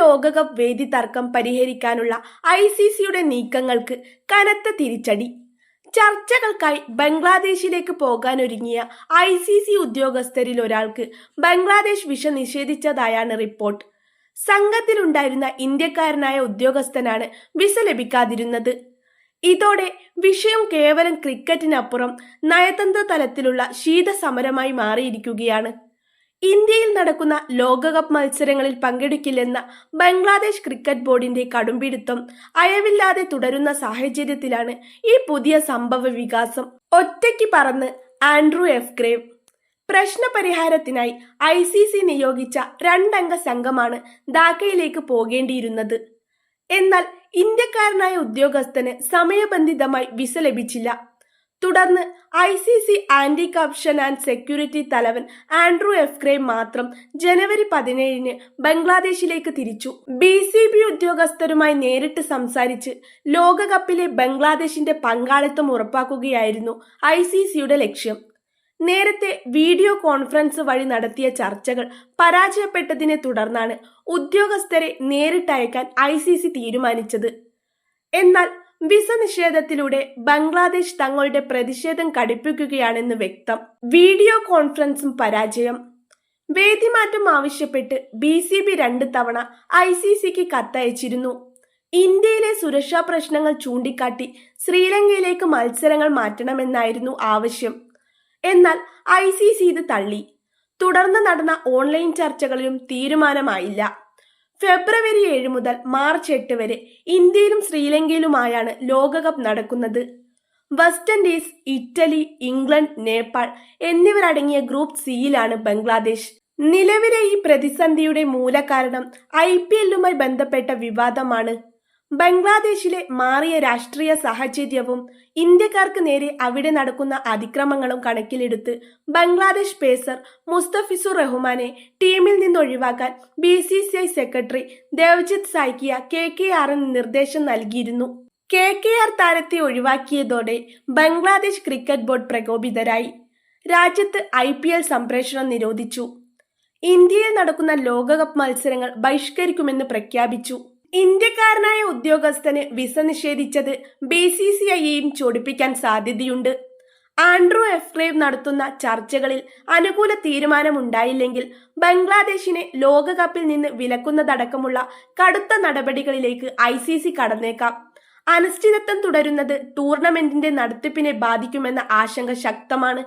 ലോകകപ്പ് വേദി തർക്കം പരിഹരിക്കാനുള്ള ICCയുടെ നീക്കങ്ങൾക്ക് കനത്ത തിരിച്ചടി. ചർച്ചകൾക്കായി ബംഗ്ലാദേശിലേക്ക് പോകാനൊരുങ്ങിയ ICC ഉദ്യോഗസ്ഥരിൽ ഒരാൾക്ക് ബംഗ്ലാദേശ് വിസ നിഷേധിച്ചതായാണ് റിപ്പോർട്ട്. സംഘത്തിലുണ്ടായിരുന്ന ഇന്ത്യക്കാരനായ ഉദ്യോഗസ്ഥനാണ് വിസ ലഭിക്കാതിരുന്നത്. ഇതോടെ വിഷയം കേവലം ക്രിക്കറ്റിനപ്പുറം നയതന്ത്ര തലത്തിലുള്ള ശീതസമരമായി മാറിയിരിക്കുകയാണ്. ഇന്ത്യയിൽ നടക്കുന്ന ലോകകപ്പ് മത്സരങ്ങളിൽ പങ്കെടുക്കില്ലെന്ന ബംഗ്ലാദേശ് ക്രിക്കറ്റ് ബോർഡിന്റെ കടുംപിടുത്തം അയവില്ലാതെ തുടരുന്ന സാഹചര്യത്തിലാണ് ഈ പുതിയ സംഭവ വികാസം. ഒറ്റയ്ക്ക് പറന്ന് ആൻഡ്രൂ എഫ് ഗ്രേവ്. പ്രശ്നപരിഹാരത്തിനായി ICC നിയോഗിച്ച 2 അംഗ സംഘമാണ് ധാക്കയിലേക്ക് പോകേണ്ടിയിരുന്നത്. എന്നാൽ ഇന്ത്യക്കാരനായ ഉദ്യോഗസ്ഥന് സമയബന്ധിതമായി വിസ ലഭിച്ചില്ല. തുടർന്ന് ICC anti corruption and security തലവൻ ആൻഡ്രൂ എഫ് ഗ്രേവ് മാത്രം ജനുവരി 17 ബംഗ്ലാദേശിലേക്ക് തിരിച്ചു. BCB ഉദ്യോഗസ്ഥരുമായി നേരിട്ട് സംസാരിച്ച് ലോകകപ്പിലെ ബംഗ്ലാദേശിന്റെ പങ്കാളിത്തം ഉറപ്പാക്കുകയായിരുന്നു ICCയുടെ ലക്ഷ്യം. നേരത്തെ വീഡിയോ കോൺഫറൻസ് വഴി നടത്തിയ ചർച്ചകൾ പരാജയപ്പെട്ടതിനെ തുടർന്നാണ് ഉദ്യോഗസ്ഥരെ നേരിട്ടയക്കാൻ ICC തീരുമാനിച്ചത്. എന്നാൽ വിസ നിഷേധത്തിലൂടെ ബംഗ്ലാദേശ് തങ്ങളുടെ പ്രതിഷേധം കടുപ്പിക്കുകയാണെന്ന് വ്യക്തം. വീഡിയോ കോൺഫറൻസും പരാജയം. വേദിമാറ്റം ആവശ്യപ്പെട്ട് BCB 2 തവണ ICCക്ക് കത്തയച്ചിരുന്നു. ഇന്ത്യയിലെ സുരക്ഷാ പ്രശ്നങ്ങൾ ചൂണ്ടിക്കാട്ടി ശ്രീലങ്കയിലേക്ക് മത്സരങ്ങൾ മാറ്റണമെന്നായിരുന്നു ആവശ്യം. എന്നാൽ ICC ഇത് തള്ളി. തുടർന്ന് നടന്ന ഓൺലൈൻ ചർച്ചകളിലും തീരുമാനമായില്ല. ഫെബ്രുവരി 7 മുതൽ മാർച്ച് 8 വരെ ഇന്ത്യയിലും ശ്രീലങ്കയിലുമായാണ് ലോകകപ്പ് നടക്കുന്നത്. West Indies, Italy, England, Nepal എന്നിവരടങ്ങിയ ഗ്രൂപ്പ് സിയിലാണ് ബംഗ്ലാദേശ്. നിലവിലെ ഈ പ്രതിസന്ധിയുടെ മൂലകാരണം IPLുമായി ബന്ധപ്പെട്ട വിവാദമാണ്. ബംഗ്ലാദേശിലെ മാറിയ രാഷ്ട്രീയ സാഹചര്യവും ഇന്ത്യക്കാർക്ക് നേരെ അവിടെ നടക്കുന്ന അതിക്രമങ്ങളും കണക്കിലെടുത്ത് ബംഗ്ലാദേശ് പേസർ മുസ്തഫിസുർ റഹ്മാനെ ടീമിൽ നിന്ന് ഒഴിവാക്കാൻ BCCI സെക്രട്ടറി ദേവ്ജിത്ത് സായ്കിയ KKRന് നിർദ്ദേശം നൽകിയിരുന്നു. KKR താരത്തെ ഒഴിവാക്കിയതോടെ ബംഗ്ലാദേശ് ക്രിക്കറ്റ് ബോർഡ് പ്രകോപിതരായി. രാജ്യത്ത് IPL സംപ്രേഷണം നിരോധിച്ചു. ഇന്ത്യയിൽ നടക്കുന്ന ലോകകപ്പ് മത്സരങ്ങൾ ബഹിഷ്കരിക്കുമെന്ന് പ്രഖ്യാപിച്ചു. ഇന്ത്യക്കാരനായ ഉദ്യോഗസ്ഥന് വിസ നിഷേധിച്ചത് BCCIയെയും ചൊടിപ്പിക്കാൻ സാധ്യതയുണ്ട്. ആൻഡ്രൂ എഫ് ഗ്രേവ് നടത്തുന്ന ചർച്ചകളിൽ അനുകൂല തീരുമാനമുണ്ടായില്ലെങ്കിൽ ബംഗ്ലാദേശിനെ ലോകകപ്പിൽ നിന്ന് വിലക്കുന്നതടക്കമുള്ള കടുത്ത നടപടികളിലേക്ക് ICC കടന്നേക്കാം. അനിശ്ചിതത്വം തുടരുന്നത് ടൂർണമെന്റിന്റെ നടത്തിപ്പിനെ ബാധിക്കുമെന്ന ആശങ്ക ശക്തമാണ്.